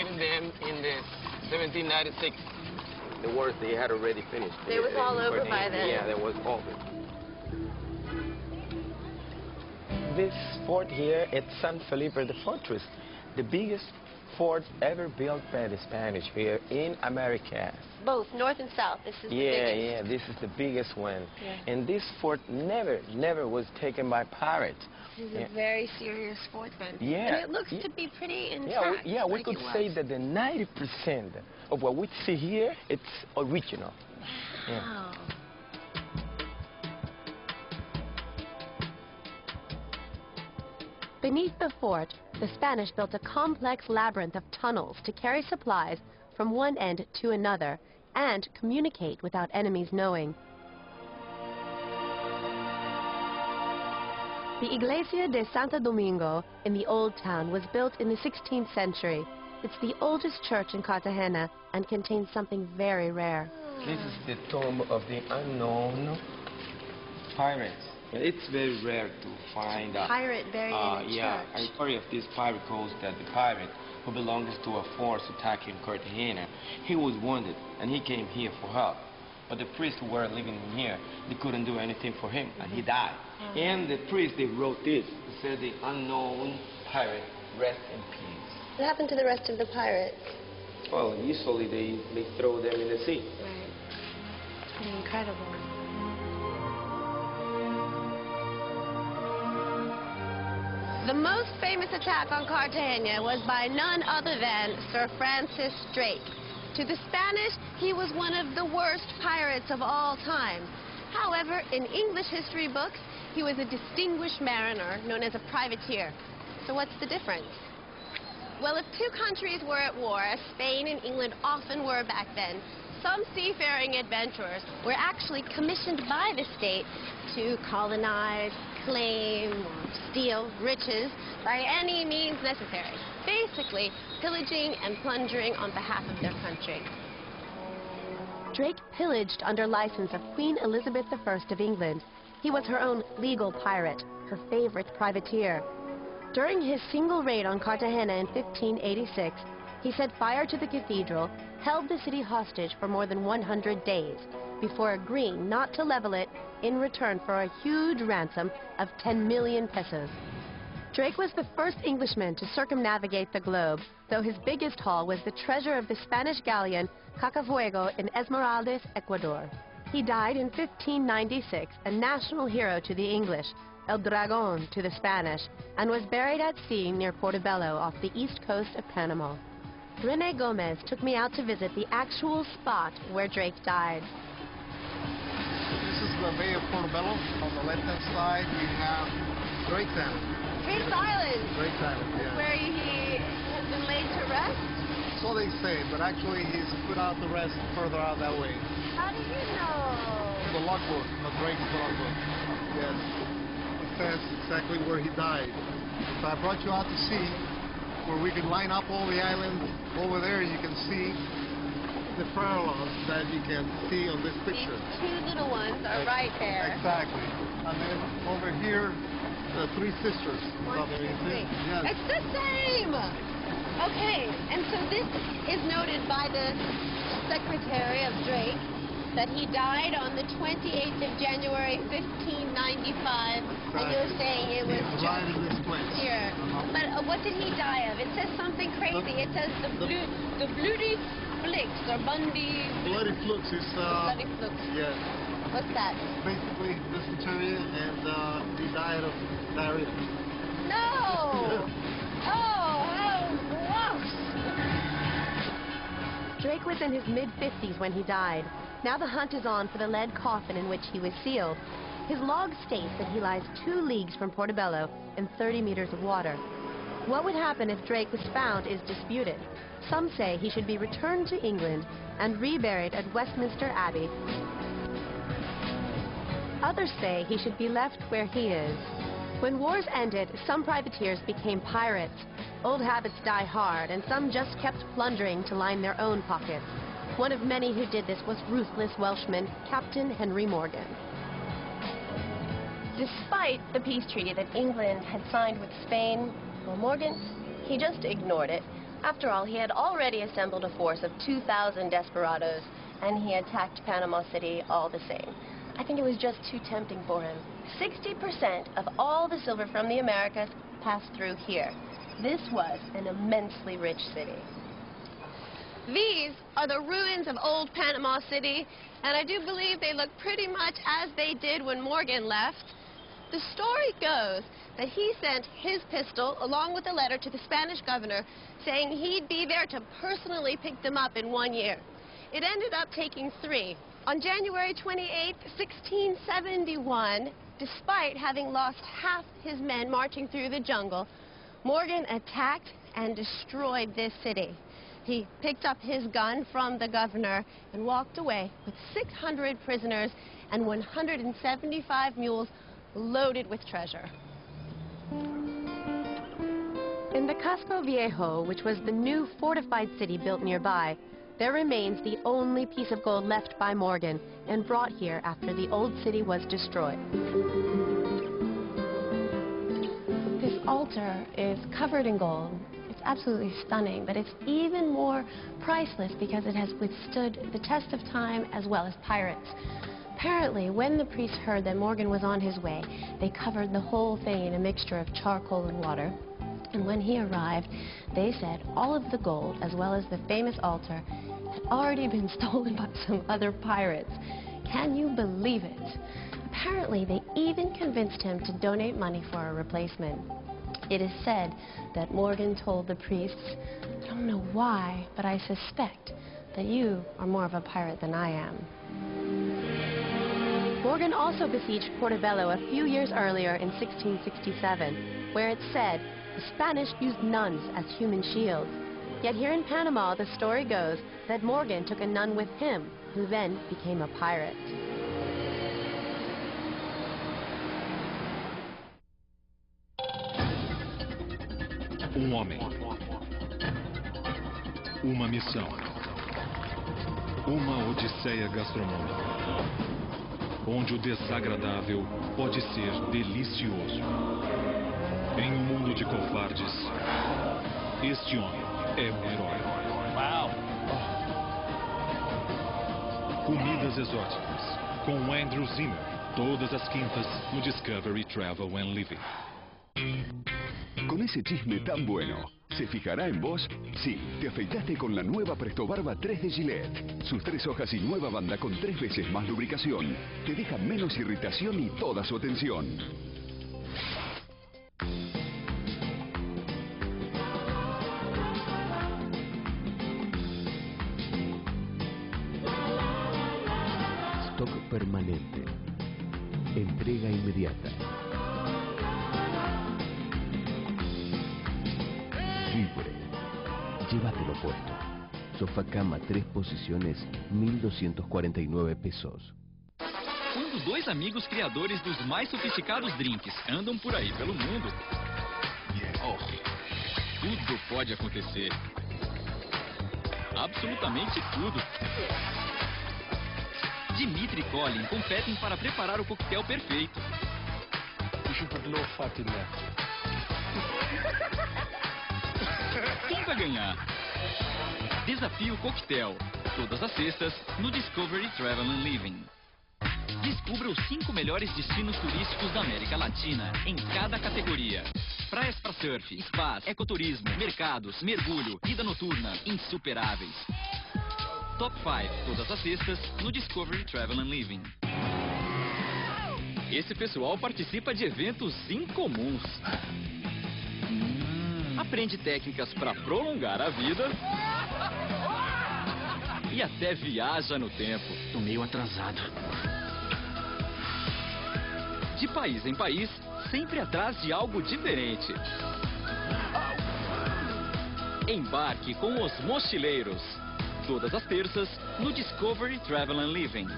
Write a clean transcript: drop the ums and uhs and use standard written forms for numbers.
leaving them in the 1796. The wars they had already finished. It was all over by then. Yeah, that was over. This fort here at San Felipe the Fortress, the biggest fort ever built by the Spanish here in America. Both north and south. This is the biggest. Yeah, this is the biggest one. Yeah. And this fort never was taken by pirates. This is a very serious fort then. Yeah. And it looks to be pretty intact. We could say that the 90% of what we see here, it's original. Wow. Yeah. Beneath the fort, the Spanish built a complex labyrinth of tunnels to carry supplies from one end to another and communicate without enemies knowing. The Iglesia de Santo Domingo in the Old Town was built in the 16th century. It's the oldest church in Cartagena and contains something very rare. This is the tomb of the unknown pirate. It's very rare to find a pirate buried in a church. A story of this pirate goes that the pirate who belonged to a force attacking Cartagena, he was wounded and he came here for help. But the priests who were living here, they couldn't do anything for him, and he died. And the priests, they wrote this. It said, "The unknown pirate, rest in peace." What happened to the rest of the pirates? Well, usually they throw them in the sea. Right. It's pretty incredible. The most famous attack on Cartagena was by none other than Sir Francis Drake. To the Spanish, he was one of the worst pirates of all time. However, in English history books, he was a distinguished mariner known as a privateer. So what's the difference? Well, if two countries were at war, as Spain and England often were back then, some seafaring adventurers were actually commissioned by the state to colonize, claim, or steal riches by any means necessary. Basically, pillaging and plundering on behalf of their country. Drake pillaged under license of Queen Elizabeth I of England. He was her own legal pirate, her favorite privateer. During his single raid on Cartagena in 1586, he set fire to the cathedral, held the city hostage for more than 100 days, before agreeing not to level it in return for a huge ransom of 10 million pesos. Drake was the first Englishman to circumnavigate the globe, though his biggest haul was the treasure of the Spanish galleon Cacafuego in Esmeraldas, Ecuador. He died in 1596, a national hero to the English, El Dragón to the Spanish, and was buried at sea near Portobello off the east coast of Panama. Rene Gomez took me out to visit the actual spot where Drake died. This is the Bay of Portobello. On the left-hand side, we have Drake's Island. Drake's Island? Drake's Island, yeah. Where he has been laid to rest? So they say, but actually he's put out to rest further out that way. How do you know? The logbook, the Drake's logbook. Yes. It says exactly where he died. So I brought you out to see where we can line up all the islands. Over there you can see the parallels that you can see on this picture. These two little ones are right there. Exactly. And then over here, the three sisters. One, two, three. Yes. It's the same! Okay, and so this is noted by the secretary of Drake, that he died on the 28th of January, 1595, and you're saying it was right in this place. Here. But what did he die of? It says something crazy. It says the bloody flix, or Bundy... Bloody flux is... bloody flux. Yes. What's that? Basically dysentery, and he died of diarrhea. No! Oh, how gross! Drake was in his mid-50s when he died. Now the hunt is on for the lead coffin in which he was sealed. His log states that he lies 2 leagues from Portobello in 30 meters of water. What would happen if Drake was found is disputed. Some say he should be returned to England and reburied at Westminster Abbey. Others say he should be left where he is. When wars ended, some privateers became pirates. Old habits die hard, and some just kept plundering to line their own pockets. One of many who did this was ruthless Welshman Captain Henry Morgan. Despite the peace treaty that England had signed with Spain, well, Morgan, he just ignored it. After all, he had already assembled a force of 2,000 desperados, and he attacked Panama City all the same. I think it was just too tempting for him. 60% of all the silver from the Americas passed through here. This was an immensely rich city. These are the ruins of old Panama City, and I do believe they look pretty much as they did when Morgan left. The story goes that he sent his pistol along with a letter to the Spanish governor saying he'd be there to personally pick them up in 1 year. It ended up taking 3. On January 28, 1671, despite having lost half his men marching through the jungle, Morgan attacked and destroyed this city. He picked up his gun from the governor and walked away with 600 prisoners and 175 mules loaded with treasure. In the Casco Viejo, which was the new fortified city built nearby, there remains the only piece of gold left by Morgan and brought here after the old city was destroyed. This altar is covered in gold. It's absolutely stunning, but it's even more priceless because it has withstood the test of time as well as pirates. Apparently, when the priests heard that Morgan was on his way, they covered the whole thing in a mixture of charcoal and water. And when he arrived, they said all of the gold, as well as the famous altar, had already been stolen by some other pirates. Can you believe it? Apparently, they even convinced him to donate money for a replacement. It is said that Morgan told the priests, "I don't know why, but I suspect that you are more of a pirate than I am." Morgan also besieged Portobello a few years earlier in 1667, where it's said the Spanish used nuns as human shields. Yet here in Panama, the story goes that Morgan took a nun with him, who then became a pirate. Homem. Uma missão. Uma odisseia gastronômica. Onde o desagradável pode ser delicioso. Em um mundo de covardes, este homem é um herói. Uau! Comidas exóticas, com Andrew Zimmern, todas as quintas no Discovery Travel and Living. Con ese chisme tan bueno, ¿se fijará en vos? Sí, te afeitaste con la nueva Presto Barba 3 de Gillette. Sus 3 hojas y nueva banda con 3 veces más lubricación te dejan menos irritación y toda su atención. Stock permanente. Entrega inmediata. Libre. Llévatelo puesto. Sofá cama 3 posiciones, 1.249 pesos. Quando 2 amigos criadores dos mais sofisticados drinks andam por aí pelo mundo, tudo pode acontecer. Absolutamente tudo. Dimitri e Colin competem para preparar o coquetel perfeito. Quem vai ganhar? Desafio Coquetel, todas as sextas, no Discovery Travel and Living. Descubra os 5 melhores destinos turísticos da América Latina, em cada categoria. Praias para surf, spas, ecoturismo, mercados, mergulho, vida noturna, insuperáveis. Top 5, todas as sextas, no Discovery Travel and Living. Esse pessoal participa de eventos incomuns. Aprende técnicas para prolongar a vida e até viaja no tempo. Tô meio atrasado. De país em país, sempre atrás de algo diferente. Embarque com os mochileiros. Todas as terças, no Discovery Travel and Living.